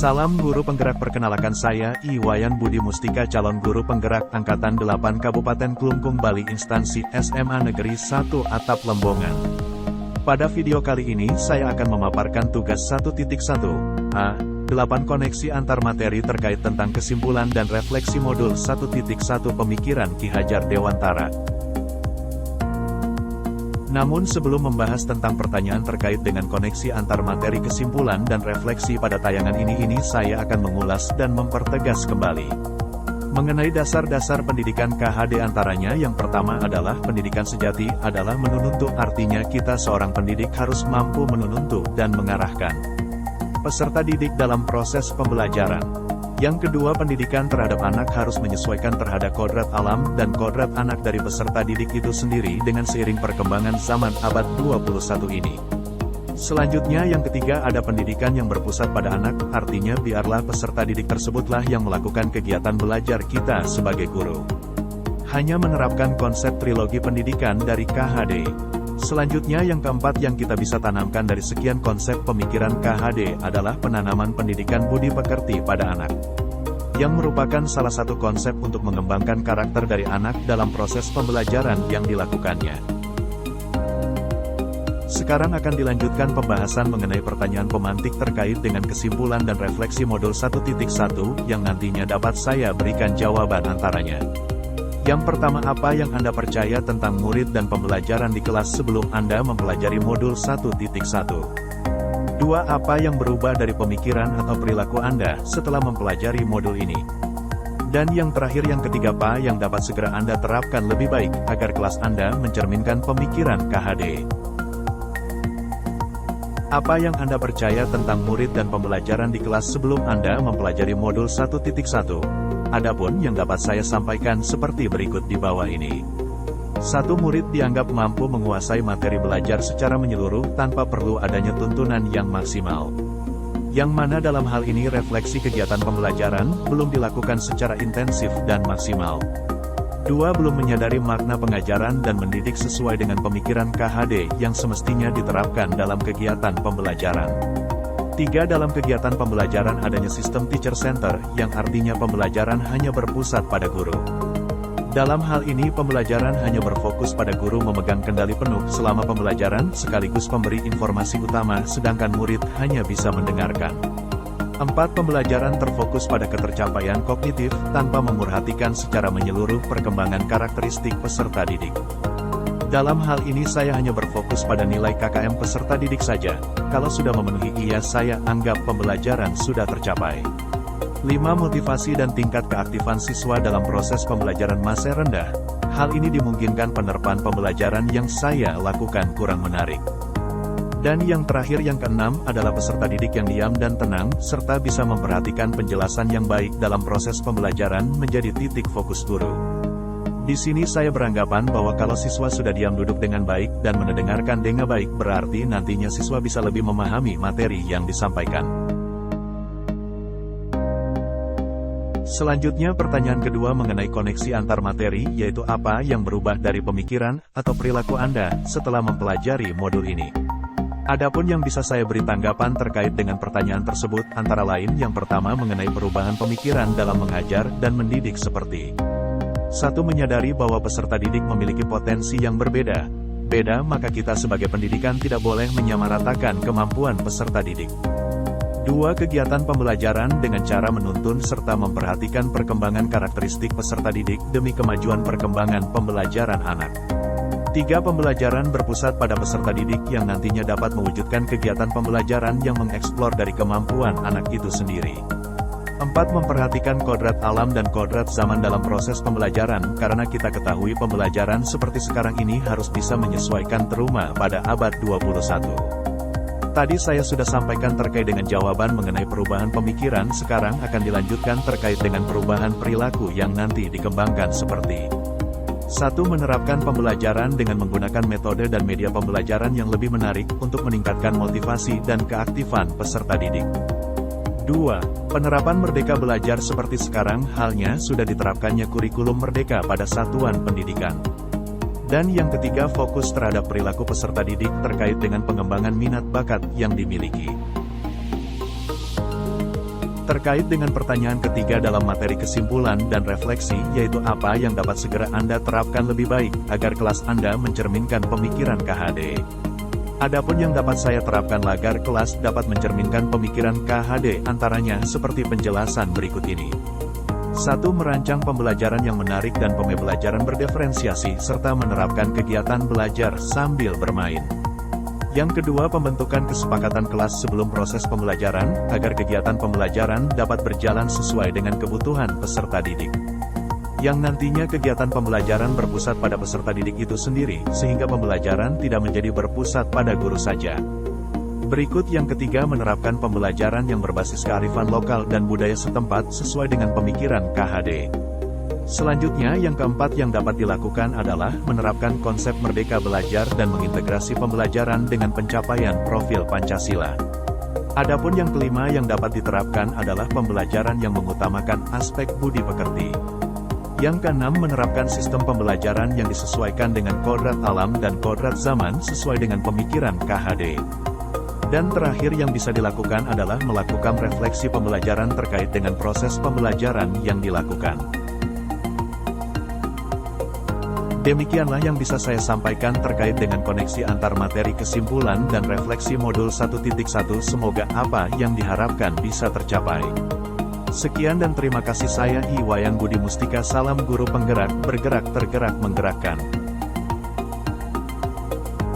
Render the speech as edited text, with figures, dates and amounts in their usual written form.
Salam guru penggerak, perkenalkan saya Iwayan Budi Mustika, calon guru penggerak Angkatan 8 Kabupaten Klungkung, Bali, instansi SMA Negeri 1 Atap Lembongan. Pada video kali ini saya akan memaparkan tugas 1.1a, 8 koneksi antar materi terkait tentang kesimpulan dan refleksi modul 1.1 pemikiran Ki Hajar Dewantara. Namun sebelum membahas tentang pertanyaan terkait dengan koneksi antar materi kesimpulan dan refleksi pada tayangan ini saya akan mengulas dan mempertegas kembali mengenai dasar-dasar pendidikan KHD. Antaranya yang pertama adalah pendidikan sejati adalah menununtu, artinya kita seorang pendidik harus mampu menununtu dan mengarahkan peserta didik dalam proses pembelajaran. Yang kedua, pendidikan terhadap anak harus menyesuaikan terhadap kodrat alam dan kodrat anak dari peserta didik itu sendiri dengan seiring perkembangan zaman abad 21 ini. Selanjutnya yang ketiga ada pendidikan yang berpusat pada anak, artinya biarlah peserta didik tersebutlah yang melakukan kegiatan belajar kita sebagai guru hanya menerapkan konsep trilogi pendidikan dari KHD. Selanjutnya yang keempat yang kita bisa tanamkan dari sekian konsep pemikiran KHD adalah penanaman pendidikan budi pekerti pada anak, yang merupakan salah satu konsep untuk mengembangkan karakter dari anak dalam proses pembelajaran yang dilakukannya. Sekarang akan dilanjutkan pembahasan mengenai pertanyaan pemantik terkait dengan kesimpulan dan refleksi modul 1.1 yang nantinya dapat saya berikan jawaban antaranya. Yang pertama, apa yang Anda percaya tentang murid dan pembelajaran di kelas sebelum Anda mempelajari modul 1.1? 2. Apa yang berubah dari pemikiran atau perilaku Anda setelah mempelajari modul ini? Dan yang terakhir yang ketiga, apa yang dapat segera Anda terapkan lebih baik agar kelas Anda mencerminkan pemikiran KHD? Apa yang Anda percaya tentang murid dan pembelajaran di kelas sebelum Anda mempelajari modul 1.1? Adapun yang dapat saya sampaikan seperti berikut di bawah ini. 1. Murid dianggap mampu menguasai materi belajar secara menyeluruh tanpa perlu adanya tuntunan yang maksimal. Yang mana dalam hal ini refleksi kegiatan pembelajaran belum dilakukan secara intensif dan maksimal. 2. Belum menyadari makna pengajaran dan mendidik sesuai dengan pemikiran KHD yang semestinya diterapkan dalam kegiatan pembelajaran. 3. Dalam kegiatan pembelajaran adanya sistem teacher center, yang artinya pembelajaran hanya berpusat pada guru. Dalam hal ini pembelajaran hanya berfokus pada guru memegang kendali penuh selama pembelajaran sekaligus pemberi informasi utama, sedangkan murid hanya bisa mendengarkan. 4. Pembelajaran terfokus pada ketercapaian kognitif, tanpa memerhatikan secara menyeluruh perkembangan karakteristik peserta didik. Dalam hal ini saya hanya berfokus pada nilai KKM peserta didik saja. Kalau sudah memenuhi saya anggap pembelajaran sudah tercapai. 5. Motivasi dan tingkat keaktifan siswa dalam proses pembelajaran masih rendah. Hal ini dimungkinkan penerapan pembelajaran yang saya lakukan kurang menarik. Dan yang terakhir yang keenam adalah peserta didik yang diam dan tenang, serta bisa memperhatikan penjelasan yang baik dalam proses pembelajaran menjadi titik fokus guru. Di sini saya beranggapan bahwa kalau siswa sudah diam duduk dengan baik dan mendengarkan dengan baik, berarti nantinya siswa bisa lebih memahami materi yang disampaikan. Selanjutnya pertanyaan kedua mengenai koneksi antar materi, yaitu apa yang berubah dari pemikiran atau perilaku Anda setelah mempelajari modul ini. Adapun yang bisa saya beri tanggapan terkait dengan pertanyaan tersebut antara lain yang pertama mengenai perubahan pemikiran dalam mengajar dan mendidik seperti 1. Menyadari bahwa peserta didik memiliki potensi yang berbeda, maka kita sebagai pendidikan tidak boleh menyamaratakan kemampuan peserta didik. 2. Kegiatan pembelajaran dengan cara menuntun serta memperhatikan perkembangan karakteristik peserta didik demi kemajuan perkembangan pembelajaran anak. 3. Pembelajaran berpusat pada peserta didik yang nantinya dapat mewujudkan kegiatan pembelajaran yang mengeksplor dari kemampuan anak itu sendiri. 4. Memperhatikan kodrat alam dan kodrat zaman dalam proses pembelajaran, karena kita ketahui pembelajaran seperti sekarang ini harus bisa menyesuaikan teruma pada abad 21. Tadi saya sudah sampaikan terkait dengan jawaban mengenai perubahan pemikiran, sekarang akan dilanjutkan terkait dengan perubahan perilaku yang nanti dikembangkan seperti 1. Menerapkan pembelajaran dengan menggunakan metode dan media pembelajaran yang lebih menarik untuk meningkatkan motivasi dan keaktifan peserta didik. 2. Penerapan Merdeka Belajar seperti sekarang halnya sudah diterapkannya kurikulum Merdeka pada satuan pendidikan. Dan yang ketiga, fokus terhadap perilaku peserta didik terkait dengan pengembangan minat bakat yang dimiliki. Terkait dengan pertanyaan ketiga dalam materi kesimpulan dan refleksi, yaitu apa yang dapat segera Anda terapkan lebih baik, agar kelas Anda mencerminkan pemikiran KHD. Adapun yang dapat saya terapkan agar kelas dapat mencerminkan pemikiran KHD, antaranya seperti penjelasan berikut ini. 1. Merancang pembelajaran yang menarik dan pembelajaran berdiferensiasi, serta menerapkan kegiatan belajar sambil bermain. Yang kedua, pembentukan kesepakatan kelas sebelum proses pembelajaran, agar kegiatan pembelajaran dapat berjalan sesuai dengan kebutuhan peserta didik. Yang nantinya kegiatan pembelajaran berpusat pada peserta didik itu sendiri, sehingga pembelajaran tidak menjadi berpusat pada guru saja. Berikut yang ketiga, menerapkan pembelajaran yang berbasis kearifan lokal dan budaya setempat sesuai dengan pemikiran KHD. Selanjutnya, yang keempat yang dapat dilakukan adalah menerapkan konsep merdeka belajar dan mengintegrasi pembelajaran dengan pencapaian profil Pancasila. Adapun yang kelima yang dapat diterapkan adalah pembelajaran yang mengutamakan aspek budi pekerti. Yang keenam, menerapkan sistem pembelajaran yang disesuaikan dengan kodrat alam dan kodrat zaman sesuai dengan pemikiran KHD. Dan terakhir yang bisa dilakukan adalah melakukan refleksi pembelajaran terkait dengan proses pembelajaran yang dilakukan. Demikianlah yang bisa saya sampaikan terkait dengan koneksi antar materi kesimpulan dan refleksi modul 1.1. Semoga apa yang diharapkan bisa tercapai. Sekian dan terima kasih, saya Iwayan Budi Mustika, salam guru penggerak, bergerak tergerak menggerakkan.